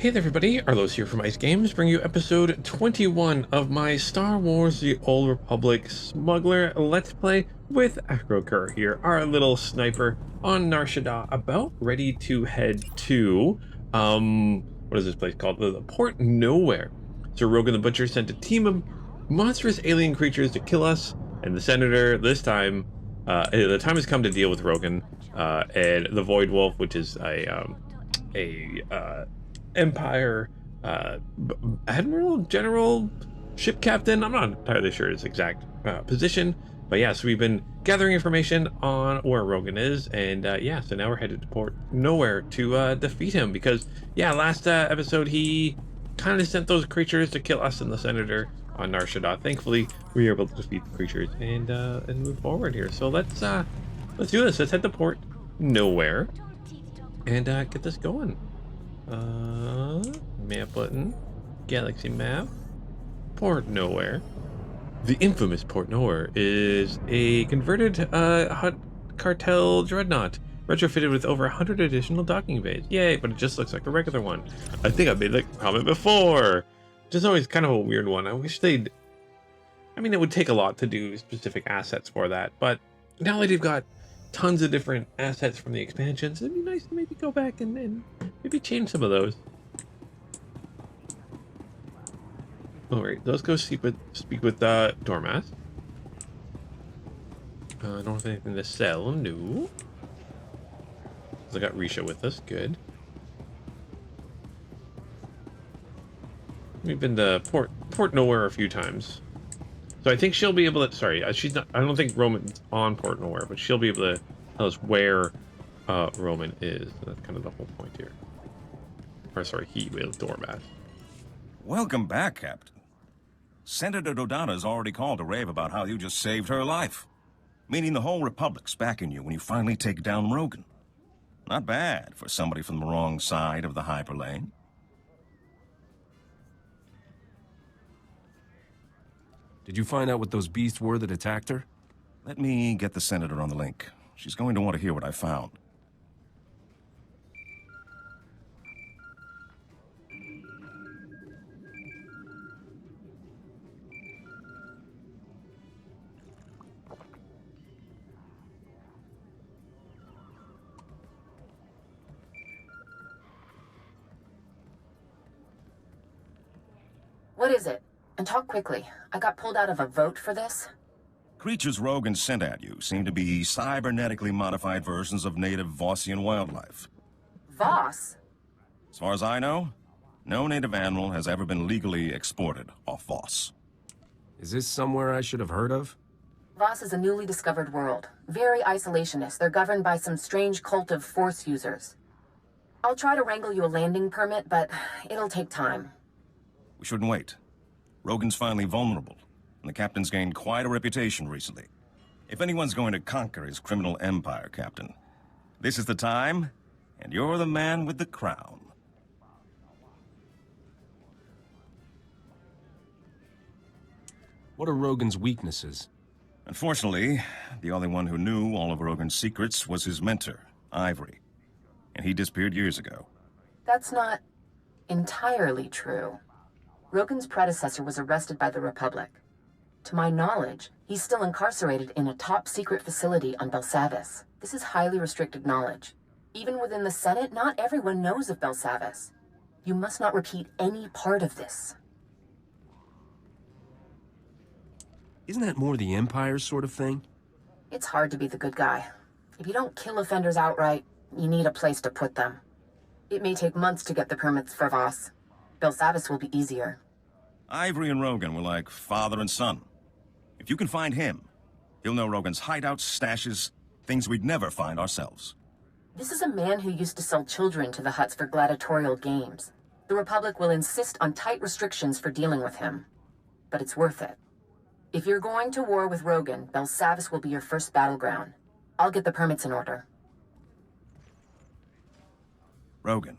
Hey there everybody, Arlos here from Ice Games, bringing you episode 21 of my Star Wars The Old Republic Smuggler Let's Play with Acro Kur here, our little sniper on Nar Shaddaa, about ready to head to, what is this place called? The Port Nowhere. So Rogan the Butcher sent a team of monstrous alien creatures to kill us, and the Senator, this time, the time has come to deal with Rogan, and the Void Wolf, which is a Empire Admiral, General, Ship Captain. I'm not entirely sure his exact position, but yeah, so we've been gathering information on where Rogan is, and yeah, so now we're headed to Port Nowhere to defeat him, because yeah, last episode he kind of sent those creatures to kill us and the Senator on Nar Shaddaa. Thankfully, we were able to defeat the creatures and move forward here. So let's do this. Let's head to Port Nowhere and get this going. Map button, galaxy map, Port Nowhere. The infamous Port Nowhere is a converted cartel dreadnought, retrofitted with over 100 additional docking bays. Yay, but it just looks like a regular one. I think I've made that comment before. Just always kind of a weird one. I wish they'd, I mean, it would take a lot to do specific assets for that, but now that you've got tons of different assets from the expansions, it'd be nice to maybe go back and maybe change some of those. All right, let's go speak with Dormas. I don't have anything to sell. No. I got Risha with us. Good. We've been to Port Nowhere a few times, so I think she'll be able to. Sorry, she's not. I don't think Roman's on Port Nowhere, but she'll be able to tell us where Roman is. That's kind of the whole point here. Or sorry, he will. Dormas. Welcome back, Captain. Senator Dodonna's already called to rave about how you just saved her life. Meaning the whole Republic's backing you when you finally take down Rogan. Not bad for somebody from the wrong side of the hyperlane. Did you find out what those beasts were that attacked her? Let me get the Senator on the link. She's going to want to hear what I found. What is it? And talk quickly. I got pulled out of a vote for this. Creatures Rogan sent at you seem to be cybernetically modified versions of native Vossian wildlife. Voss? As far as I know, no native animal has ever been legally exported off Voss. Is this somewhere I should have heard of? Voss is a newly discovered world. Very isolationist. They're governed by some strange cult of Force users. I'll try to wrangle you a landing permit, but it'll take time. We shouldn't wait. Rogan's finally vulnerable, and the Captain's gained quite a reputation recently. If anyone's going to conquer his criminal empire, Captain, this is the time, and you're the man with the crown. What are Rogan's weaknesses? Unfortunately, the only one who knew all of Rogan's secrets was his mentor, Ivory, and he disappeared years ago. That's not entirely true. Rogan's predecessor was arrested by the Republic. To my knowledge, he's still incarcerated in a top-secret facility on Belsavis. This is highly restricted knowledge. Even within the Senate, not everyone knows of Belsavis. You must not repeat any part of this. Isn't that more the Empire's sort of thing? It's hard to be the good guy. If you don't kill offenders outright, you need a place to put them. It may take months to get the permits for Voss. Belsavis will be easier. Ivory and Rogan were like father and son. If you can find him, he'll know Rogan's hideouts, stashes, things we'd never find ourselves. This is a man who used to sell children to the Hutts for gladiatorial games. The Republic will insist on tight restrictions for dealing with him. But it's worth it. If you're going to war with Rogan, Belsavis will be your first battleground. I'll get the permits in order. Rogan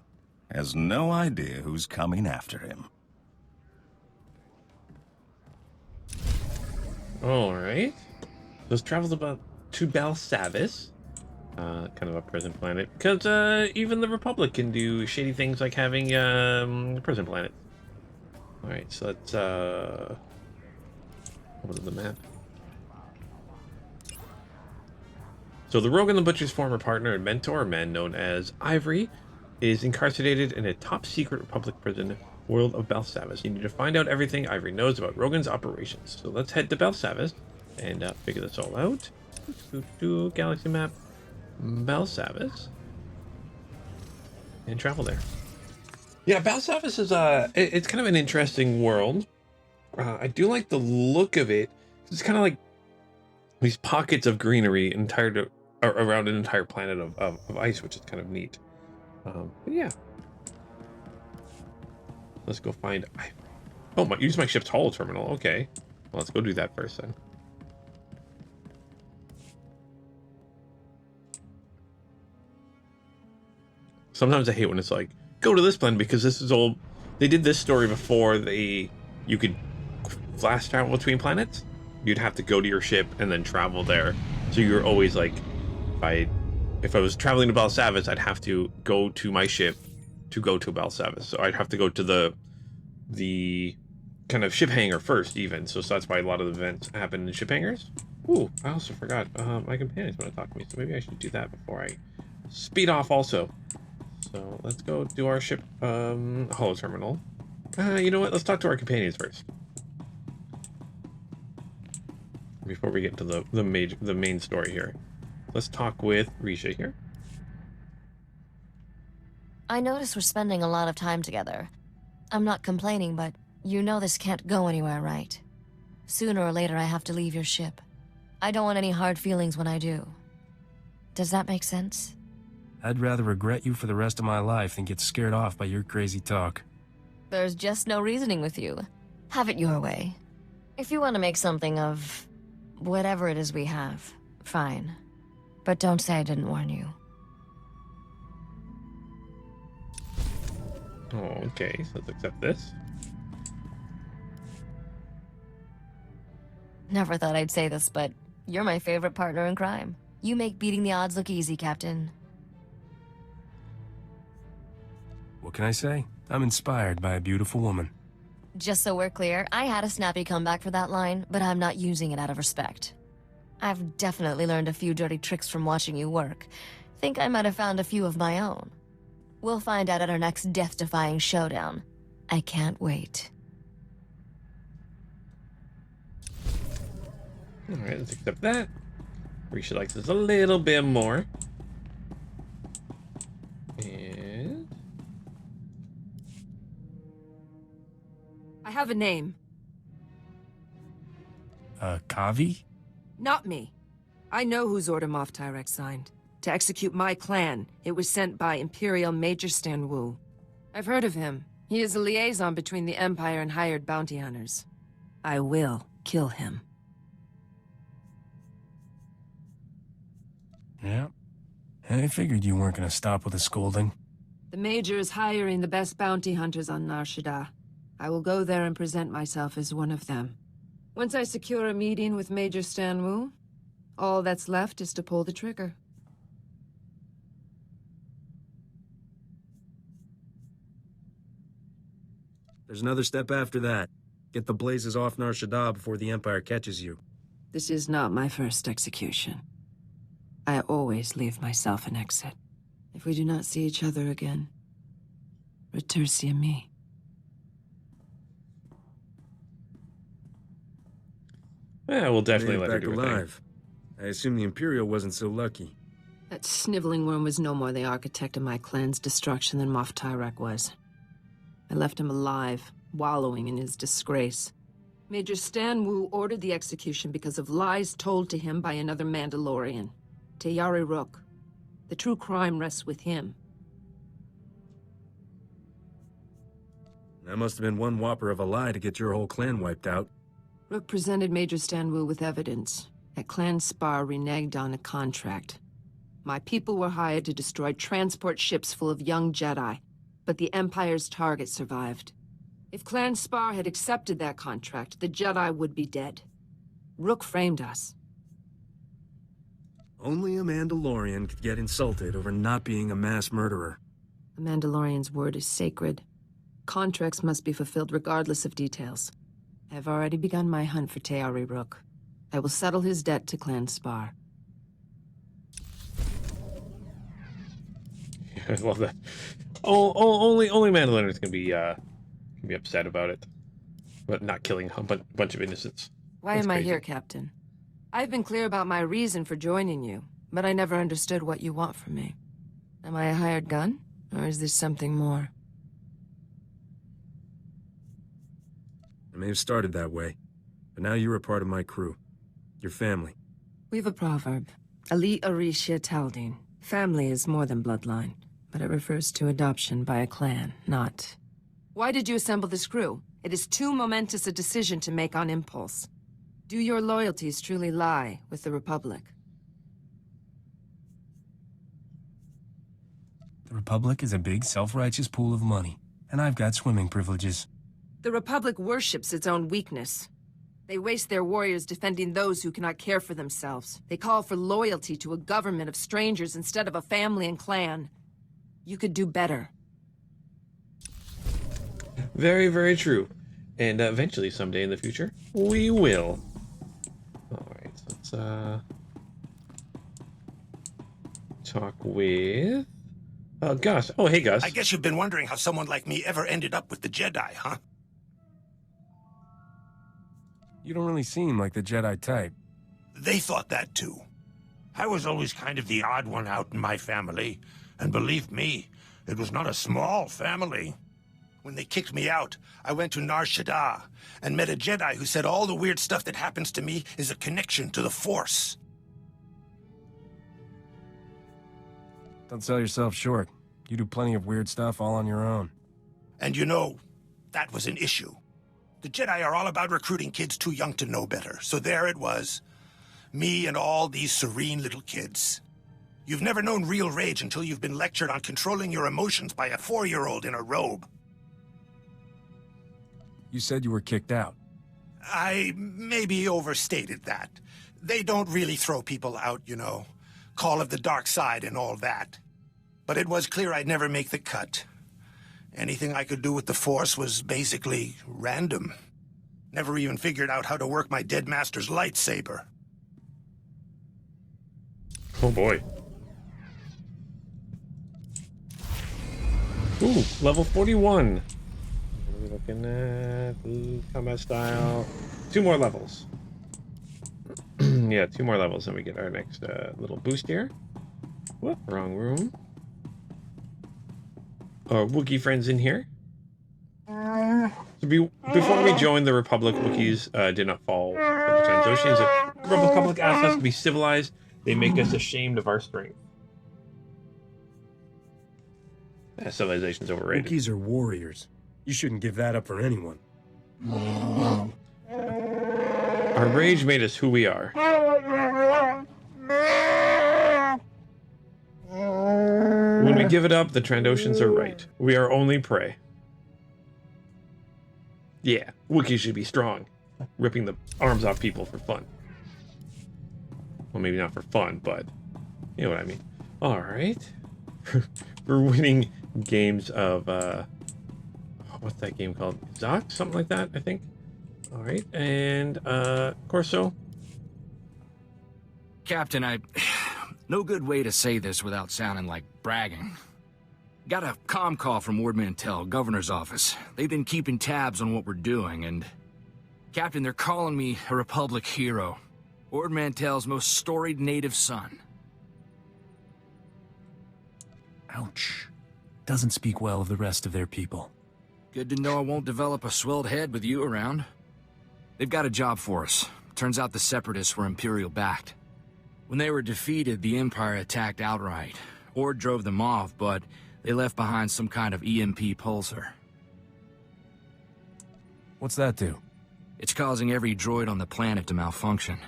has no idea who's coming after him. All right. Let's travel about to Belsavis. kind of a prison planet, because even the Republic can do shady things like having prison planets. All right, so let's what is the map? So the Rogue and the Butcher's former partner and mentor, a man known as Ivory, is incarcerated in a top-secret Republic prison world of Belsavis. You need to find out everything Ivory knows about Rogan's operations. So let's head to Belsavis and figure this all out. Galaxy map, Belsavis, and travel there. Yeah, Belsavis is it's kind of an interesting world. I do like the look of it. It's kind of like these pockets of greenery around an entire planet of ice, which is kind of neat. But yeah, let's go find. Use my ship's hull terminal. Okay, well, let's go do that first then. Sometimes I hate when it's like, go to this planet because this is old. They did this story before you could fast travel between planets. You'd have to go to your ship and then travel there. So you're always like, if I was traveling to Belsavis, I'd have to go to my ship to go to Belsavis. So I'd have to go to the kind of ship hangar first, even. So that's why a lot of the events happen in ship hangars. Ooh, I also forgot my companions want to talk to me, so maybe I should do that before I speed off also. So let's go do our ship holo terminal. You know what? Let's talk to our companions first before we get into the main story here. Let's talk with Risha here. I notice we're spending a lot of time together. I'm not complaining, but you know this can't go anywhere, right? Sooner or later, I have to leave your ship. I don't want any hard feelings when I do. Does that make sense? I'd rather regret you for the rest of my life than get scared off by your crazy talk. There's just no reasoning with you. Have it your way. If you want to make something of whatever it is we have, fine. But don't say I didn't warn you. Oh, okay, so let's accept this. Never thought I'd say this, but you're my favorite partner in crime. You make beating the odds look easy, Captain. What can I say? I'm inspired by a beautiful woman. Just so we're clear, I had a snappy comeback for that line, but I'm not using it out of respect. I've definitely learned a few dirty tricks from watching you work. Think I might have found a few of my own. We'll find out at our next death-defying showdown. I can't wait. Alright, let's accept that. Risha likes this a little bit more. And I have a name. Kavi? Not me. I know whose order Moff Tyrek signed. To execute my clan, it was sent by Imperial Major Stan Wu. I've heard of him. He is a liaison between the Empire and hired bounty hunters. I will kill him. Yeah. I figured you weren't gonna stop with a scolding. The Major is hiring the best bounty hunters on Nar Shaddaa. I will go there and present myself as one of them. Once I secure a meeting with Major Stan Wu, all that's left is to pull the trigger. There's another step after that. Get the blazes off Nar Shaddaa before the Empire catches you. This is not my first execution. I always leave myself an exit. If we do not see each other again, retursia me. yeah, we'll definitely Made let it her back do her thing. alive. I assume the Imperial wasn't so lucky. That sniveling worm was no more the architect of my clan's destruction than Moff Tyrek was. I left him alive, wallowing in his disgrace. Major Stan Wu ordered the execution because of lies told to him by another Mandalorian, Tayari Rook. The true crime rests with him. That must have been one whopper of a lie to get your whole clan wiped out. Rook presented Major Stan Wu with evidence. At Clan Spar reneged on a contract. My people were hired to destroy transport ships full of young Jedi, but the Empire's target survived. If Clan Spar had accepted that contract, the Jedi would be dead. Rook framed us. Only a Mandalorian could get insulted over not being a mass murderer. The Mandalorian's word is sacred. Contracts must be fulfilled regardless of details. I have already begun my hunt for Teari Rook. I will settle his debt to Clan Spar. I love that. Only Mandalorians can be upset about it, but not killing a bunch of innocents. Why That's am I crazy. here, Captain? I've been clear about my reason for joining you, but I never understood what you want from me. Am I a hired gun, or is this something more? I may have started that way, but now you're a part of my crew. Your family. We've a proverb. Ali Arisha Taldine. Family is more than bloodline, but it refers to adoption by a clan, not... Why did you assemble this crew? It is too momentous a decision to make on impulse. Do your loyalties truly lie with the Republic? The Republic is a big, self-righteous pool of money, and I've got swimming privileges. The Republic worships its own weakness. They waste their warriors defending those who cannot care for themselves. They call for loyalty to a government of strangers instead of a family and clan. You could do better. Very, very true. And eventually, someday in the future, we will. Alright, so let's talk with... Gus. Oh, hey, Gus. I guess you've been wondering how someone like me ever ended up with the Jedi, huh? You don't really seem like the Jedi type. They thought that too. I was always kind of the odd one out in my family. And believe me, it was not a small family. When they kicked me out, I went to Nar Shaddaa and met a Jedi who said all the weird stuff that happens to me is a connection to the Force. Don't sell yourself short. You do plenty of weird stuff all on your own. And you know, that was an issue. The Jedi are all about recruiting kids too young to know better. So there it was. Me and all these serene little kids. You've never known real rage until you've been lectured on controlling your emotions by a 4-year-old in a robe. You said you were kicked out. I maybe overstated that. They don't really throw people out, you know. Call of the dark side and all that. But it was clear I'd never make the cut. Anything I could do with the Force was basically random. Never even figured out how to work my dead master's lightsaber. Oh boy. Ooh, level 41. What are we looking at? Ooh, combat style. 2 more levels. Yeah, 2 more levels, and we get our next little boost here. Whoop, wrong room. Our Wookiee friends in here. So before we joined the Republic, Wookiees did not fall for the Trandoshans. The Republic asked us to be civilized. They make us ashamed of our strength. Civilization's overrated. Wookiees are warriors. You shouldn't give that up for anyone. Our rage made us who we are. When we give it up, the Trandoshans are right. We are only prey. Yeah, Wookiees should be strong. Ripping the arms off people for fun. Well, maybe not for fun, but you know what I mean. Alright. We're winning games of, what's that game called? Zoc? Something like that, I think. Alright, and, Corso. Captain, no good way to say this without sounding like bragging. Got a comm call from Ord Mantell, governor's office. They've been keeping tabs on what we're doing, and... Captain, they're calling me a Republic hero. Ord Mantell's most storied native son. Ouch. Doesn't speak well of the rest of their people. Good to know I won't develop a swelled head with you around. They've got a job for us. Turns out the Separatists were Imperial-backed. When they were defeated, the Empire attacked outright. Ord drove them off, but they left behind some kind of EMP pulsar. What's that do? It's causing every droid on the planet to malfunction.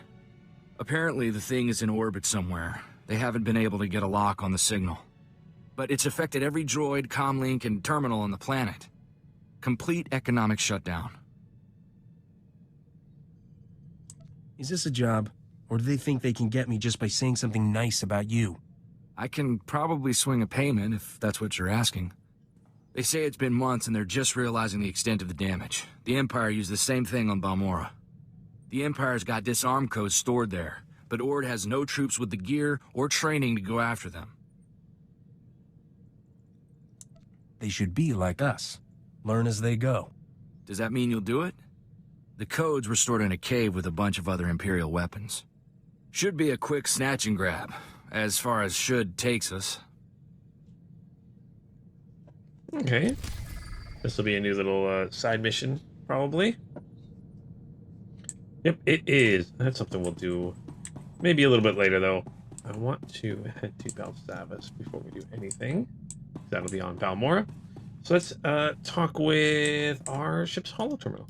Apparently, the thing is in orbit somewhere. They haven't been able to get a lock on the signal. But it's affected every droid, comlink, and terminal on the planet. Complete economic shutdown. Is this a job? Or do they think they can get me just by saying something nice about you? I can probably swing a payment if that's what you're asking. They say it's been months and they're just realizing the extent of the damage. The Empire used the same thing on Balmorra. The Empire's got disarm codes stored there, but Ord has no troops with the gear or training to go after them. They should be like us. Learn as they go. Does that mean you'll do it? The codes were stored in a cave with a bunch of other Imperial weapons. Should be a quick snatch and grab, as far as should takes us. Okay. This will be a new little side mission, probably. Yep, it is. That's something we'll do maybe a little bit later, though. I want to head to Belsavis before we do anything. That'll be on Balmorra. So let's talk with our ship's holo terminal.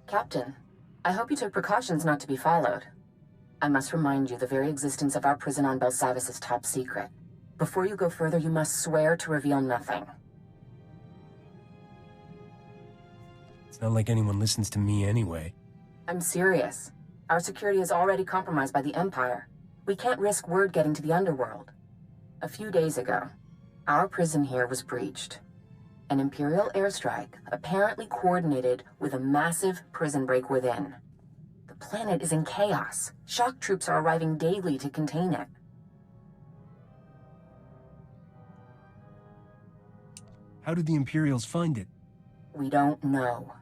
Captain, I hope you took precautions not to be followed. I must remind you the very existence of our prison on Belsavis is top secret. Before you go further, you must swear to reveal nothing. It's not like anyone listens to me anyway. I'm serious. Our security is already compromised by the Empire. We can't risk word getting to the underworld. A few days ago, our prison here was breached. An Imperial airstrike, apparently coordinated with a massive prison break within. The planet is in chaos. Shock troops are arriving daily to contain it. How did the Imperials find it? We don't know.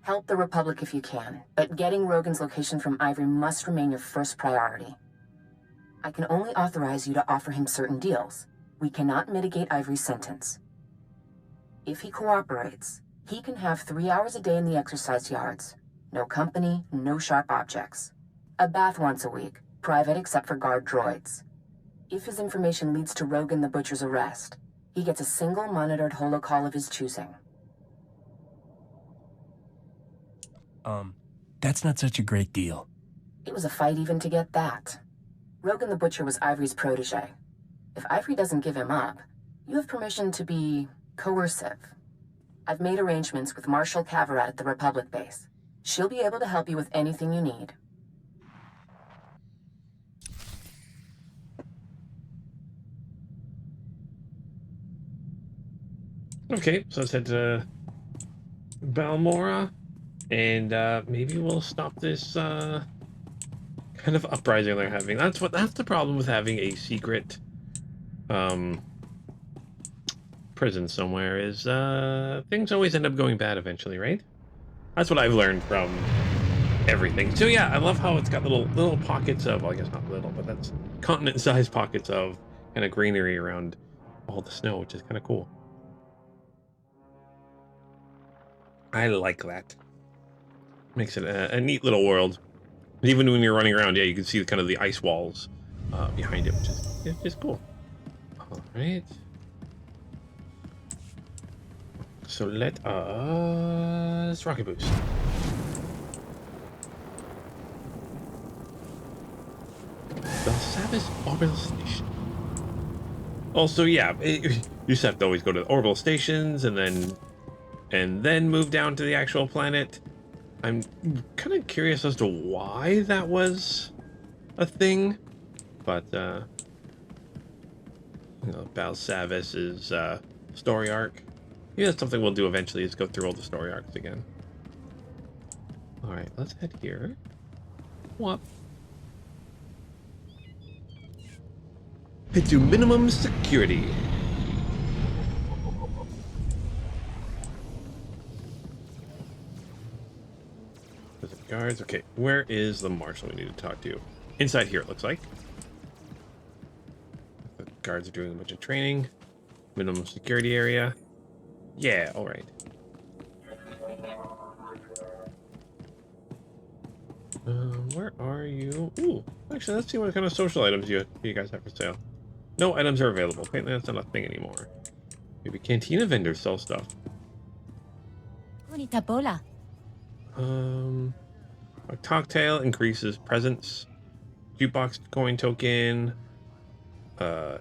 Help the Republic if you can, but getting Rogan's location from Ivory must remain your first priority. I can only authorize you to offer him certain deals. We cannot mitigate Ivory's sentence. If he cooperates, he can have 3 hours a day in the exercise yards. No company, no sharp objects. A bath once a week, private except for guard droids. If his information leads to Rogan the Butcher's arrest, he gets a single monitored holocall of his choosing. That's not such a great deal. It was a fight even to get that. Rogan the Butcher was Ivory's protege. If Ivory doesn't give him up, you have permission to be coercive. I've made arrangements with Marshal Cavarat at the Republic base. She'll be able to help you with anything you need. Okay, so let's head to Balmorra, and maybe we'll stop this kind of uprising they're having. That's the problem with having a secret prison somewhere is things always end up going bad eventually, right? That's what I've learned from everything. So yeah, I love how it's got little pockets of, well, I guess not little, but that's continent-sized pockets of kind of greenery around all the snow, which is kind of cool. I like that. Makes it a neat little world. And even when you're running around, yeah, you can see kind of the ice walls behind it, which is just cool. All right. So let us rocket boost. Belsavis orbital station. Also, yeah, you just have to always go to the orbital stations and then move down to the actual planet. I'm kind of curious as to why that was a thing, but you know, Belsavis's story arc. Yeah, that's something we'll do eventually, is go through all the story arcs again. All right, let's head here. What? Head to minimum security. Guards. Okay, where is the marshal we need to talk to? Inside here, it looks like. The guards are doing a bunch of training. Minimum security area. Yeah, all right. Where are you? Ooh, actually, let's see what kind of social items you guys have for sale. No items are available. Apparently, that's not a thing anymore. Maybe cantina vendors sell stuff. A cocktail increases presence. Jukebox coin token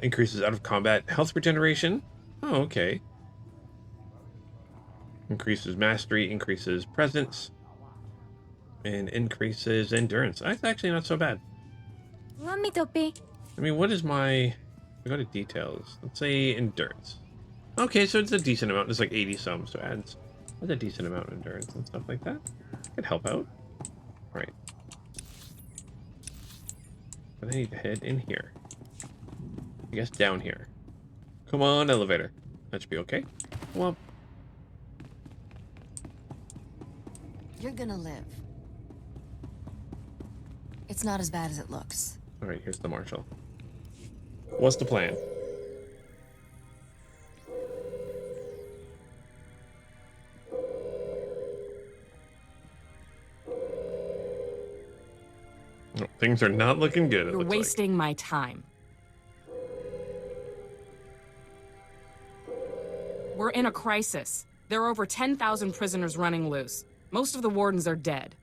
increases out of combat health regeneration. Oh, okay. Increases mastery, increases presence. and increases endurance. That's actually not so bad. Want me to be? I mean, what is my... I go to details. Let's say endurance. Okay, so it's a decent amount. It's like 80 some, so adds a decent amount of endurance and stuff like that. Could help out. Right. But I need to head in here. I guess down here. Come on, elevator. That should be okay. Well, You're gonna live. It's not as bad as it looks. all right, here's the marshal. What's the plan? Oh, things are not looking good, it You're looks like. wasting my time. We're in a crisis. There are over 10,000 prisoners running loose. Most of the wardens are dead.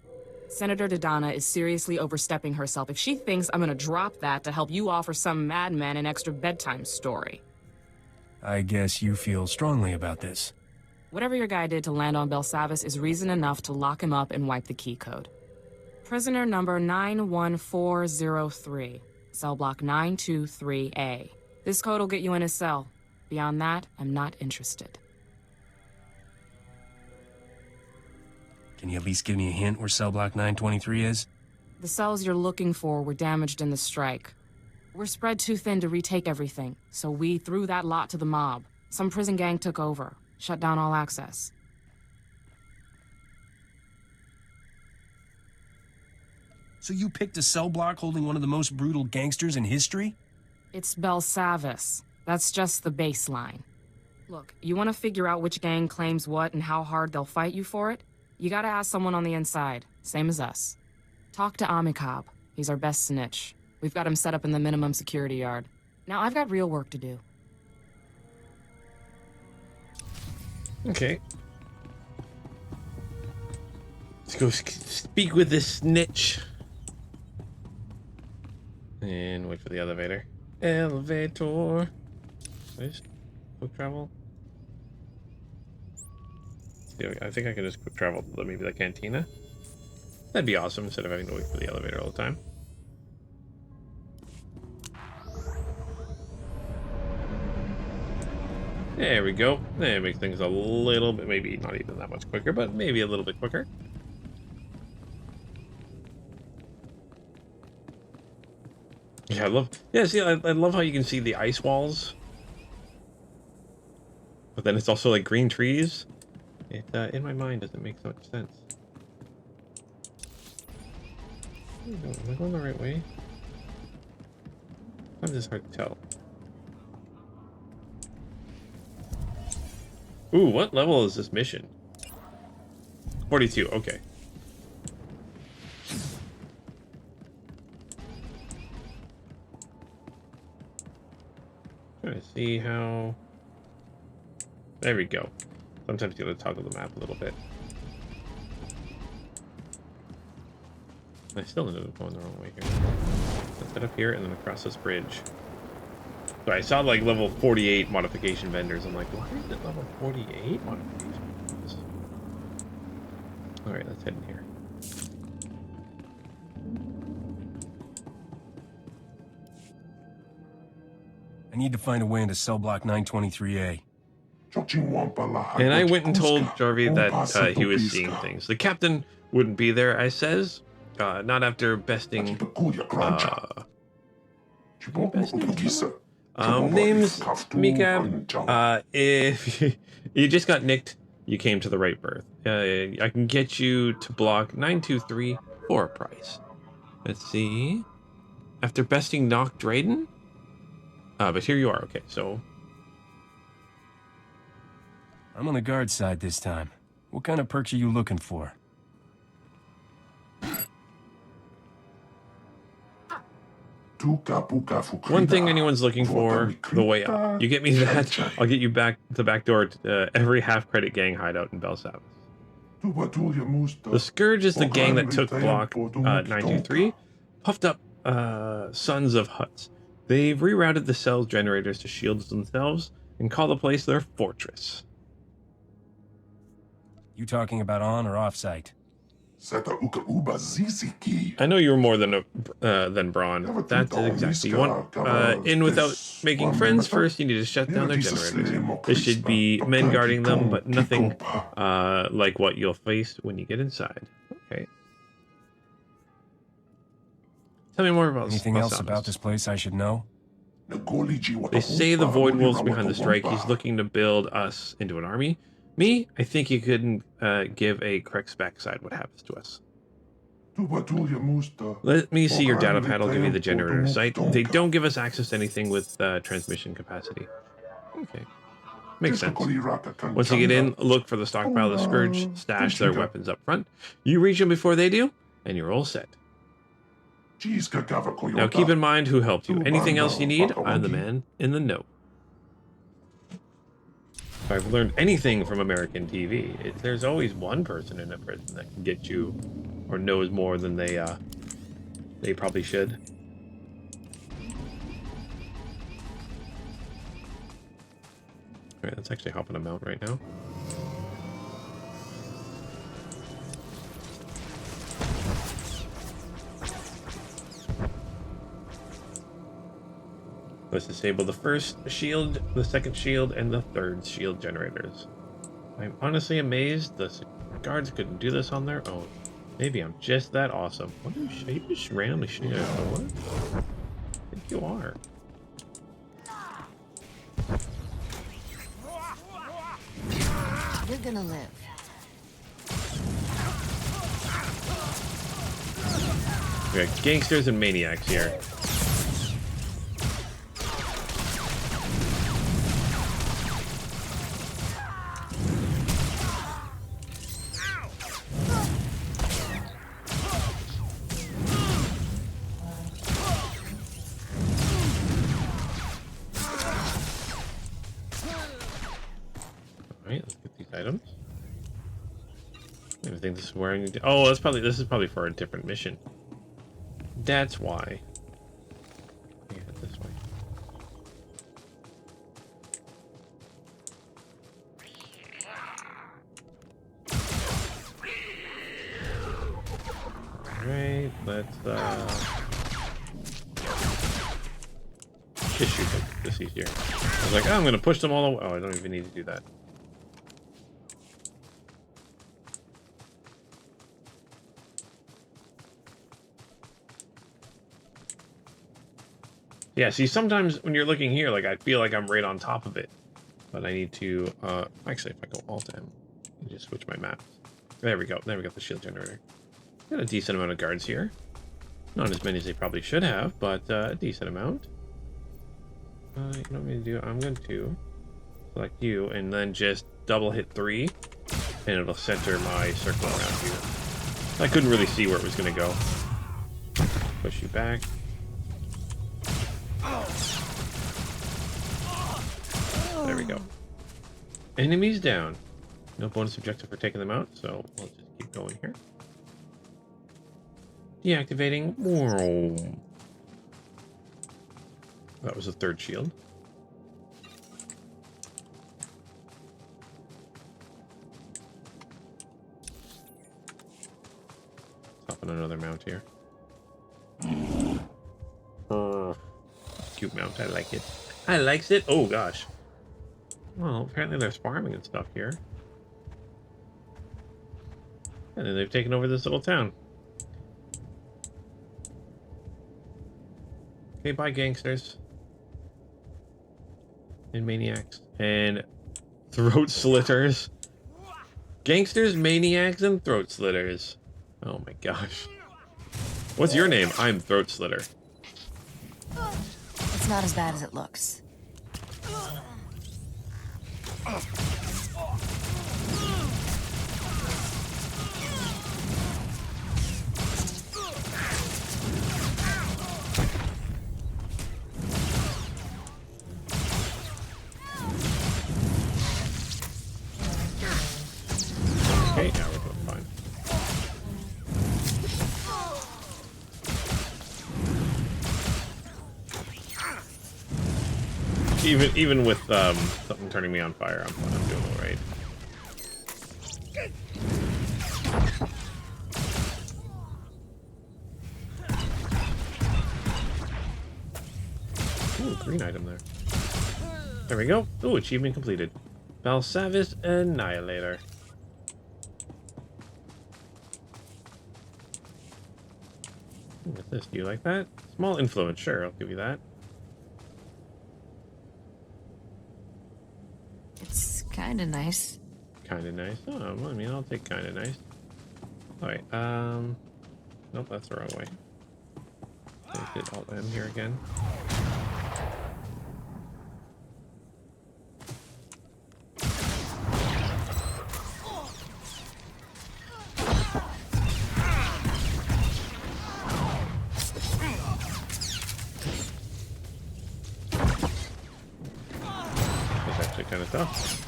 Senator Dodonna is seriously overstepping herself if she thinks I'm gonna drop that to help you offer some madman an extra bedtime story. I guess you feel strongly about this. Whatever your guy did to land on Belsavis is reason enough to lock him up and wipe the key code. Prisoner number 91403, cell block 923A. This code will get you in his cell. Beyond that, I'm not interested. Can you at least give me a hint where cell block 923 is? The cells you're looking for were damaged in the strike. We're spread too thin to retake everything, so we threw that lot to the mob. Some prison gang took over, shut down all access. So you picked a cell block holding one of the most brutal gangsters in history? It's Belsavis. That's just the baseline. Look, you want to figure out which gang claims what and how hard they'll fight you for it? You gotta ask someone on the inside, same as us. Talk to Amikab. He's our best snitch. We've got him set up in the minimum security yard. Now I've got real work to do. Okay. Let's go speak with this snitch. And wait for the elevator. Elevator. Just quick travel. Yeah, I think I can just quick travel to maybe the cantina. That'd be awesome instead of having to wait for the elevator all the time. There we go. That makes things a little bit, maybe not even that much quicker, but maybe a little bit quicker. Yeah, I love how you can see the ice walls. But then it's also like green trees. It, in my mind, doesn't make so much sense. Am I going the right way? Sometimes it's hard to tell. Ooh, what level is this mission? 42, okay. Trying to see how... There we go. Sometimes you gotta toggle the map a little bit. I still ended up going the wrong way here. Let's head up here and then across this bridge. So I saw like level 48 modification vendors. I'm like, why is it level 48 modification vendors? Alright, let's head in here. I need to find a way into cell block 923A. And I went and told Jarvie that he was seeing things. The captain wouldn't be there, I says. Not after besting... name's Mikab. If you just got nicked, you came to the right berth. I can get you to block 923 for a price. Let's see. After besting Nock Drayden? But here you are. Okay, so... I'm on the guard side this time. What kind of perks are you looking for? One thing anyone's looking for, the way up. You get me that, I'll get you back the back door to every half-credit gang hideout in Belsavis. The Scourge is the gang that took block 923, puffed up Sons of Huts. They've rerouted the cell's generators to shield themselves and call the place their fortress. You talking about on or off-site? I know you're more than Braun. That's exactly you want. In without making friends. First, you need to shut down their generators. There should be men guarding them, but nothing like what you'll face when you get inside. Okay. Tell me more about anything else about this place I should know? They say the Void Wolf's behind the strike. He's looking to build us into an army. Me, I think you couldn't give a correct spec side what happens to us. Let me see your data pad. I'll give you the generator site. They don't give us access to anything with transmission capacity. Okay. Makes sense. Once you get in, look for the stockpile of the Scourge, stash their weapons up front. You reach them before they do, and you're all set. Now keep in mind who helped you. Anything else you need, I'm the man in the know. If I've learned anything from American TV, there's always one person in a prison that can get you, or knows more than they probably should. Alright, let's actually hop on a mount right now. Let's disable the first shield, the second shield, and the third shield generators. I'm honestly amazed the guards couldn't do this on their own. Maybe I'm just that awesome. What are you just randomly shooting at a door? I think you are. You're gonna live. We got gangsters and maniacs here. I think this is where I need to... Oh, this is probably for a different mission. That's why. Yeah, this way. Alright, let's just shoot them. This is easier. I was like, oh, I'm gonna push them all the way. Oh, I don't even need to do that. Yeah, see, sometimes when you're looking here, like, I feel like I'm right on top of it. But I need to, actually, if I go Alt-M, I just switch my maps. There we go. There we got the shield generator. Got a decent amount of guards here. Not as many as they probably should have, but a decent amount. You know what I'm going to do? I'm going to select you, and then just double hit 3, and it'll center my circle around you. I couldn't really see where it was going to go. Push you back. There we go. Enemies down. No bonus objective for taking them out, so we'll just keep going here. Deactivating. Whoa. That was the third shield. Let's hop on another mount here. Cute mount, I like it. I likes it. Oh gosh. Well, apparently there's farming and stuff here. And then they've taken over this little town. Okay, bye gangsters. And maniacs. And throat slitters. Gangsters, maniacs, and throat slitters. Oh my gosh. What's your name? I'm Throat Slitter. It's not as bad as it looks. Okay, now we're doing fine. Even with something turning me on fire, I'm doing all right. green item there. There we go. Oh, achievement completed. Balsavis Annihilator. What's this? Do you like that? Small influence. Sure, I'll give you that. It's kind of nice. Kind of nice. Oh, well, I mean, I'll take kind of nice. All right. Nope, that's the wrong way. Hit Alt M here again. That's actually kind of tough.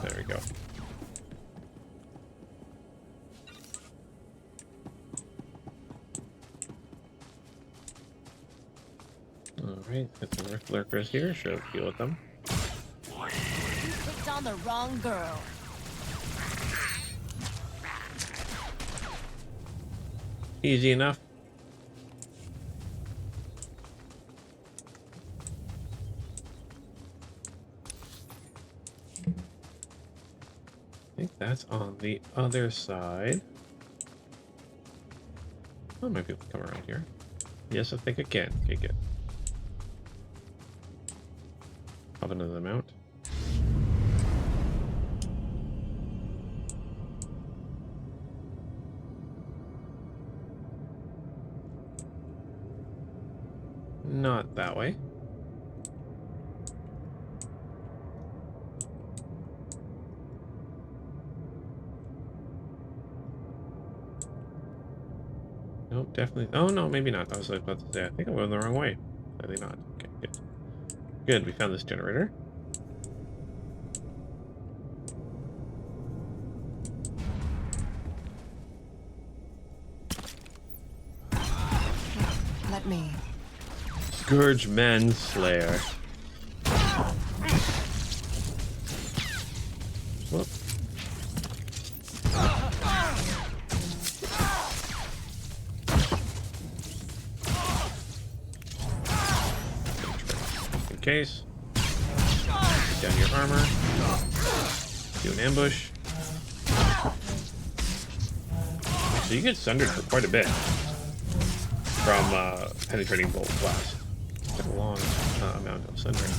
There we go. Alright, got some Earth Lurkers here. Should deal with them. You picked on the wrong girl. Easy enough. I think that's on the other side. Oh, maybe we can come around here. Yes, I think I can. Okay, good. Up into the mount. Not that way. Nope, definitely. Oh, no, maybe not. I was about to say, I think I went the wrong way. Clearly not. Okay, good. Good, we found this generator. Let me. Scourge Manslayer. Whoop. In case. Get down your armor. Do an ambush. So you get sundered for quite a bit from penetrating bolt blast. Quite a long amount of sundering.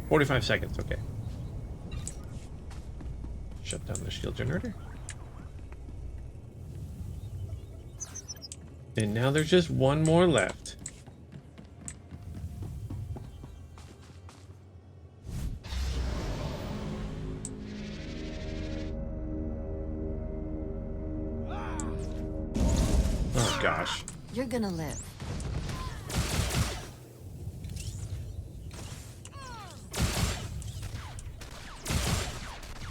45 seconds, okay. Shut down the shield generator. And now there's just one more left. Oh gosh. You're gonna live.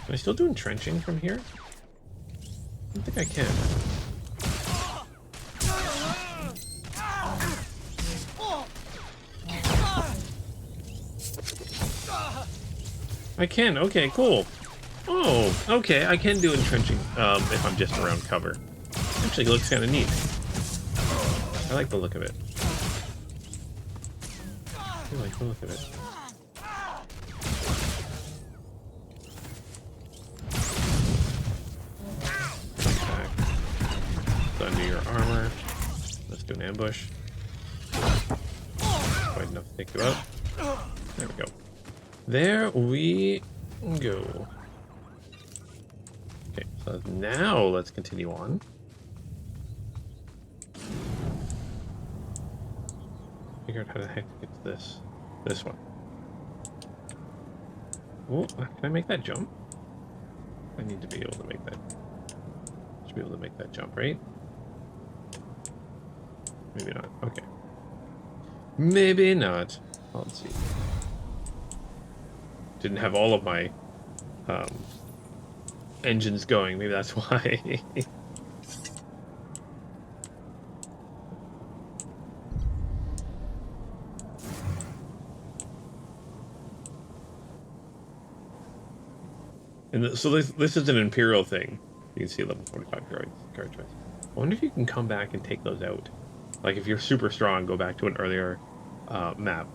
Am I still doing trenching from here? I don't think I can. I can. Okay, cool. Oh, okay. I can do entrenching if I'm just around cover. Actually, it looks kind of neat. I like the look of it. I like the look of it. Back. Under your armor. Let's do an ambush. Quite enough to take you out. There we go. There we go. Okay, so now let's continue on. Figure out how the heck to get to this one. Oh, can I make that jump? I need to be able to make that. Should be able to make that jump, right? Maybe not. Okay. Maybe not. Let's see. Didn't have all of my engines going. Maybe that's why. And so this is an Imperial thing. You can see level 45 guard choice. I wonder if you can come back and take those out. Like if you're super strong, go back to an earlier map.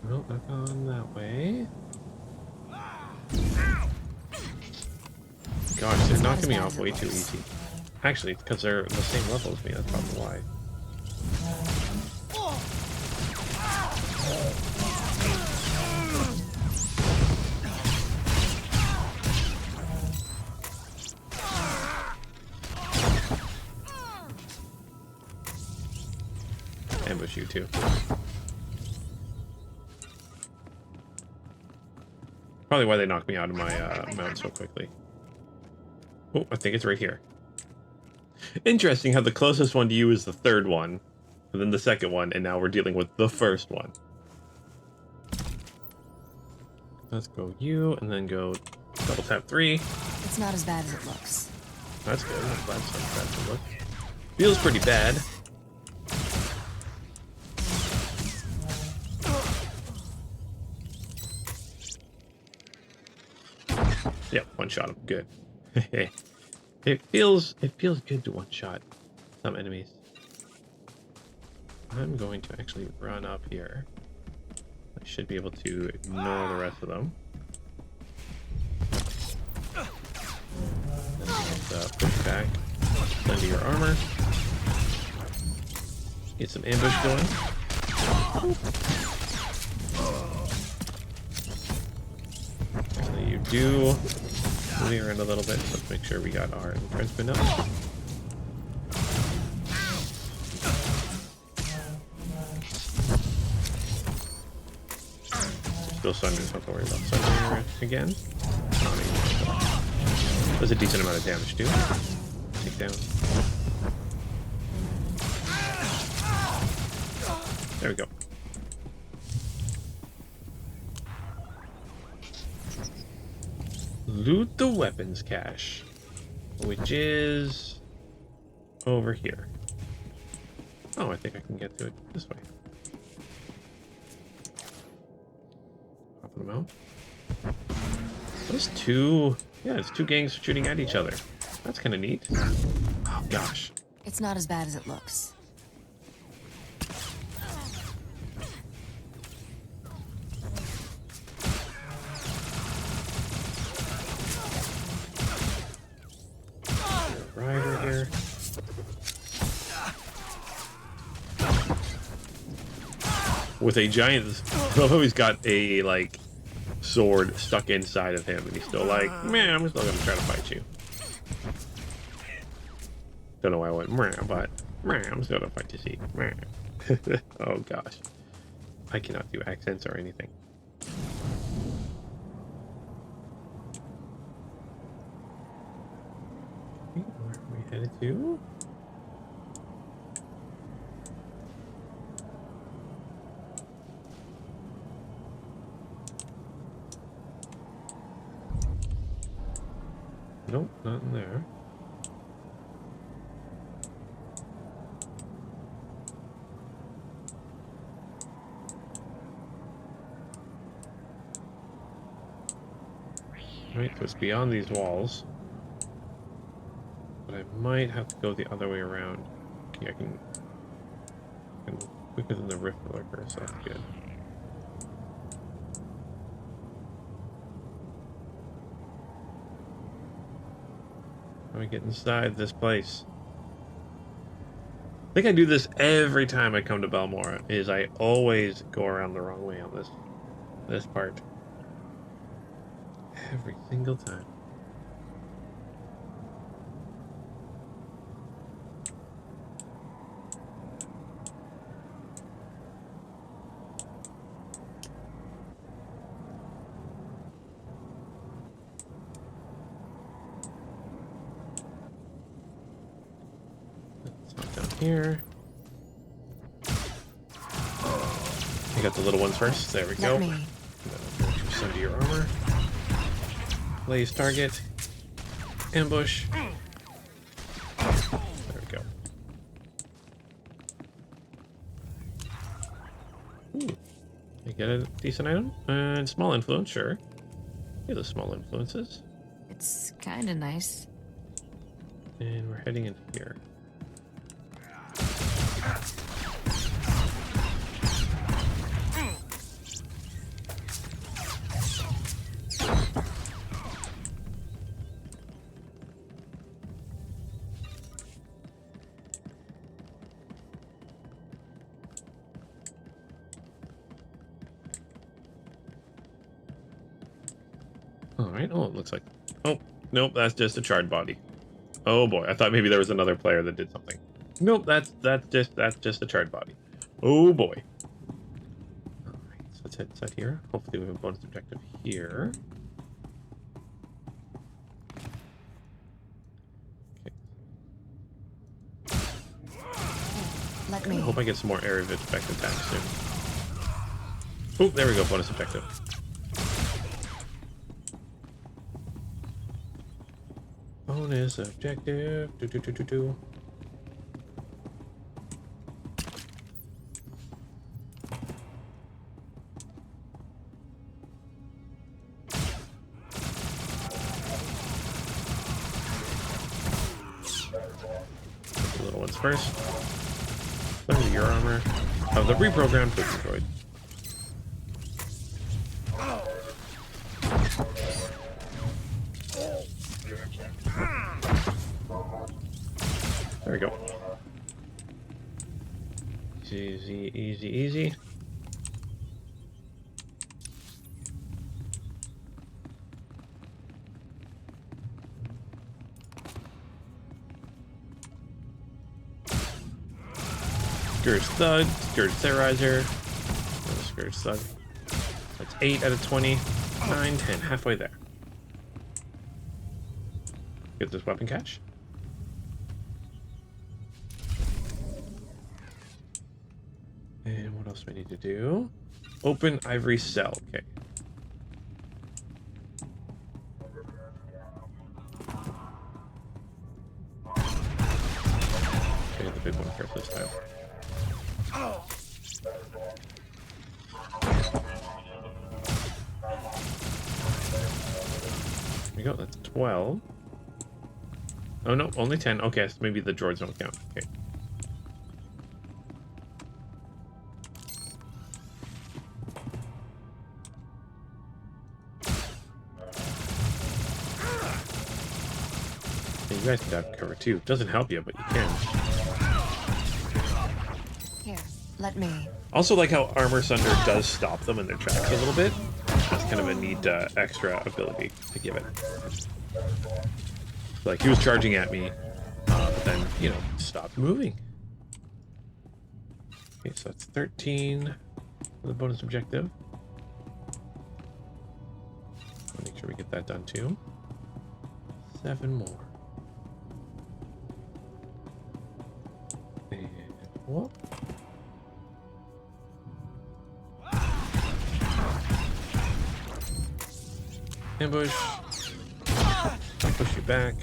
Well, not gone that way. Gosh, they're knocking me off way too easy. Actually, it's because they're the same level as me, that's probably why. Ambush you too. Probably why they knocked me out of my mount so quickly. Oh, I think it's right here. Interesting how the closest one to you is the third one, and then the second one, and now we're dealing with the first one. Let's go you, and then go double tap 3. It's not as bad as it looks. That's good. Not bad. It's not bad to look. Feels pretty bad. Yep, one shot him. Good. It feels good to one shot some enemies. I'm going to actually run up here. I should be able to ignore the rest of them. And let's push back under your armor. Get some ambush going. Actually, you do moving around a little bit. Let's make sure we got our entrenchment up. Still Sunders, don't have to worry about Sunder again. Does a decent amount of damage too. Take down. There we go. Loot the weapons cache, which is over here. Oh, I think I can get to it this way. Popping them out. There's two, yeah, it's two gangs shooting at each other. That's kind of neat. Oh gosh. It's not as bad as it looks. Rider here. With a giant, although he's got a like sword stuck inside of him, and he's still like, man, I'm still gonna try to fight you. Don't know why I went meh, but meh, I'm still gonna fight you, see. Meh. Oh gosh, I cannot do accents or anything. Where are we headed to? Nope, not in there. Right, so it's beyond these walls. But I might have to go the other way around. Okay, I can quicker than the rift lurker, so that's good. How do we get inside this place? I think I do this every time I come to Balmora, is I always go around the wrong way on this part. Every single time. Here. I got the little ones first. There we go. Some of your armor. Blaze target. Ambush. There we go. Ooh. I We get a decent item? And small influence, sure. Yeah, the small influences. It's kind of nice. And we're heading in here. Alright, oh, it looks like... Oh, nope, that's just a charred body. Oh boy, I thought maybe there was another player that did something. Nope, that's just a charred body. Oh boy. Alright, so let's head inside here. Hopefully we have a bonus objective here. Okay. Let me. I hope I get some more area of effect attacks soon. Oh, there we go, bonus objective. Bonus objective. The little ones first. Under your armor of the reprogrammed prison droid. There we go. Easy, easy, easy. Scourge Thud, Scourge Terrorizer, Scourge Thud. That's 8 out of 20, 9, 10, halfway there. Get this weapon cache. And what else do we need to do? Open ivory cell. Okay. Okay, the big one first this time. There we go, that's 12. Oh no, only 10. Okay, so maybe the droids don't count. Okay. You guys can have cover too. Doesn't help you, but you can. Here, let me. Also like how Armor Sunder does stop them in their tracks a little bit. That's kind of a neat extra ability to give it. Like he was charging at me, but then, you know, stopped moving. Okay, so that's 13 for the bonus objective. I'll make sure we get that done too. 7 more. And whoop. Ambush. Push you back.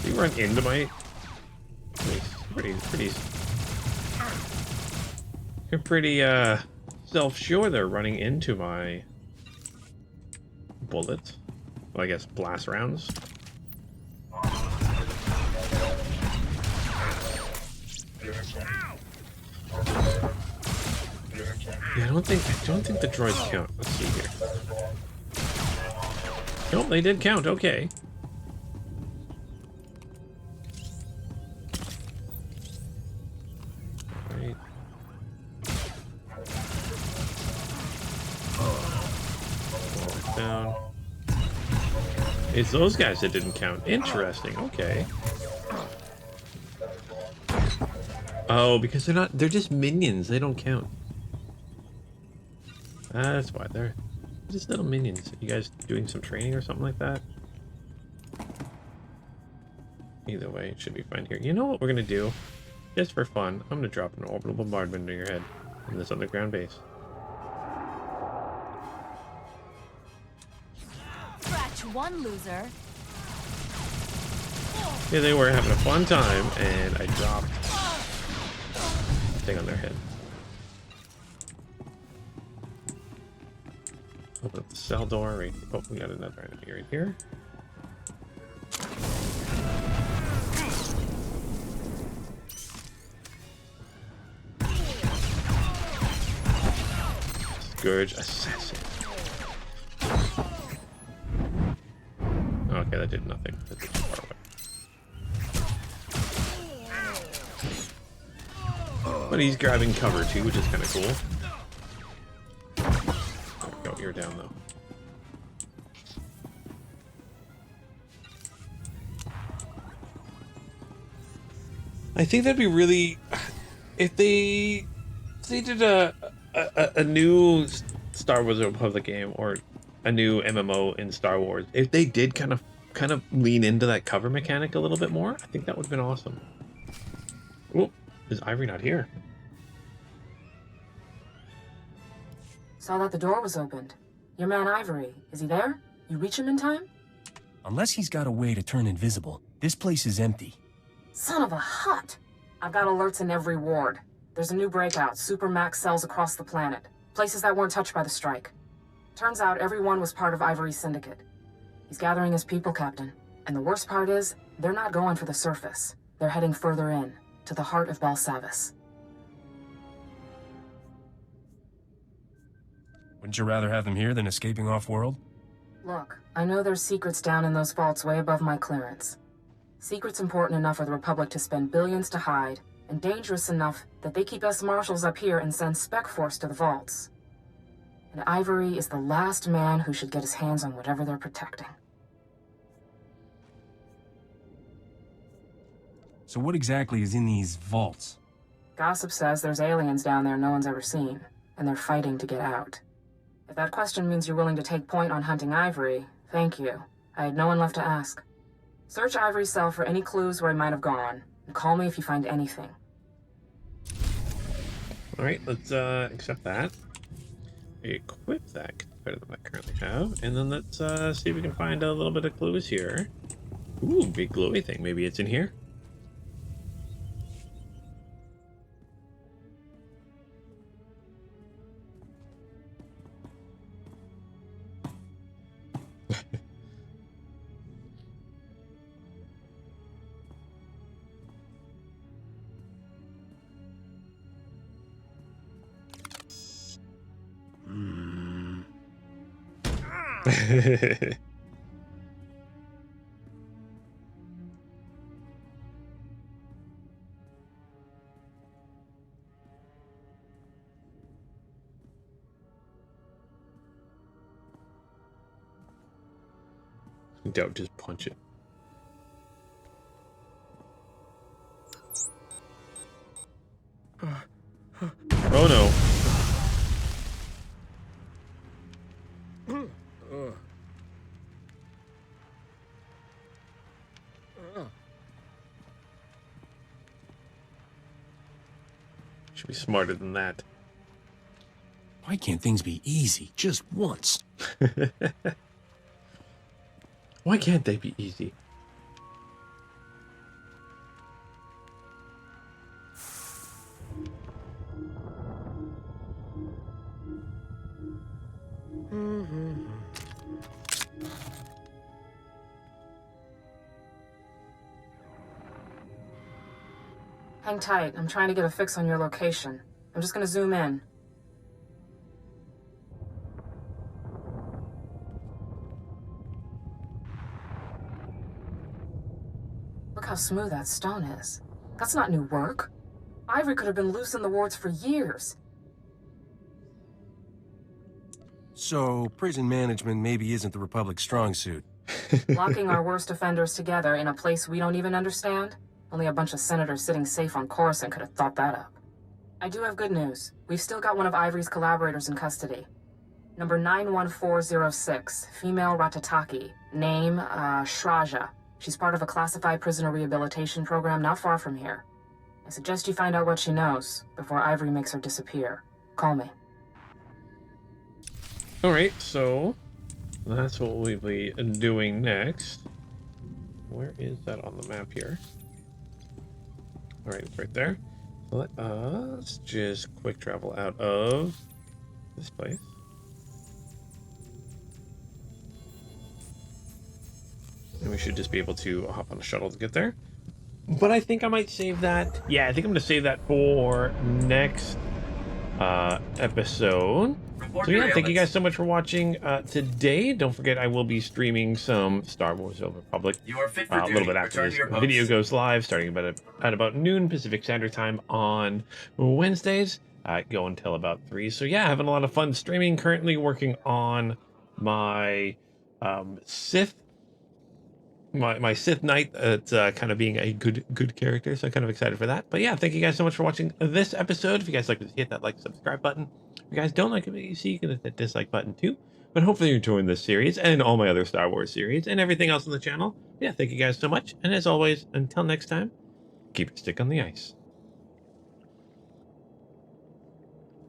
You run into my... You're pretty, self-sure they're running into my bullets. Well, I guess blast rounds. Yeah, I don't think the droids count. Let's see here. Nope, they did count. Okay. Right. Down. It's those guys that didn't count. Interesting. Okay. Oh, because they're just minions. They don't count. That's why they're just little minions. You guys doing some training or something like that? either way, it should be fine here. You know what we're gonna do? Just for fun, I'm gonna drop an orbital bombardment into your head in this underground base. Scratch one loser. Yeah, they were having a fun time, and I dropped a thing on their head. Open up the cell door right. Oh, we got another enemy right here. Scourge Assassin. Okay, that did nothing. That's too far away. But he's grabbing cover too, which is kind of cool. There we go, you're down though. I think that'd be really, if they did a new Star Wars Republic game or a new MMO in Star Wars, if they did kind of lean into that cover mechanic a little bit more, I think that would have been awesome. Oh, is Ivory not here? Saw that the door was opened. Your man Ivory, is he there? You reach him in time? Unless he's got a way to turn invisible, this place is empty. Son of a hut! I've got alerts in every ward. There's a new breakout, supermax cells across the planet. Places that weren't touched by the strike. Turns out everyone was part of Ivory's syndicate. He's gathering his people, Captain. And the worst part is, they're not going for the surface. They're heading further in, to the heart of Belsavis. Wouldn't you rather have them here than escaping off-world? Look, I know there's secrets down in those vaults way above my clearance. Secrets important enough for the Republic to spend billions to hide, and dangerous enough that they keep us marshals up here and send Spec Force to the vaults. And Ivory is the last man who should get his hands on whatever they're protecting. So what exactly is in these vaults? Gossip says there's aliens down there no one's ever seen, and they're fighting to get out. If that question means you're willing to take point on hunting Ivory, thank you. I had no one left to ask. Search Ivory's cell for any clues where he might have gone, and call me if you find anything. Alright, let's accept that. Equip that better than I currently have. And then let's see if we can find a little bit of clues here. Ooh, big glowy thing. Maybe it's in here. Don't just punch it. Oh no. Should be smarter than that. Why can't things be easy just once? Why can't they be easy? Hang tight. I'm trying to get a fix on your location. I'm just gonna zoom in. Look how smooth that stone is. That's not new work. Ivory could have been loose in the wards for years. So, prison management maybe isn't the Republic's strong suit. Locking our worst offenders together in a place we don't even understand? Only a bunch of senators sitting safe on Coruscant could have thought that up. I do have good news. We've still got one of Ivory's collaborators in custody. Number 91406, female Ratataki. Name, Shraja. She's part of a classified prisoner rehabilitation program not far from here. I suggest you find out what she knows before Ivory makes her disappear. Call me. Alright, so that's what we'll be doing next. Where is that on the map here? Alright, it's right there. So let us just quick travel out of this place. And we should just be able to hop on a shuttle to get there. But I think I might save that. Yeah, I think I'm going to save that for next episode. So yeah, thank you guys so much for watching today. Don't forget, I will be streaming some Star Wars: Old Republic a little bit after this video goes live, starting at about noon Pacific Standard Time on Wednesdays. Go until about 3. So yeah, having a lot of fun streaming. Currently working on my Sith. My Sith Knight, it's kind of being a good character, so I'm kind of excited for that. But yeah, thank you guys so much for watching this episode. If you guys like this, hit that like, subscribe button. If you guys don't like it, you see, you can hit that dislike button too. But hopefully you're enjoying this series and all my other Star Wars series and everything else on the channel. Yeah, thank you guys so much. And as always, until next time, keep your stick on the ice.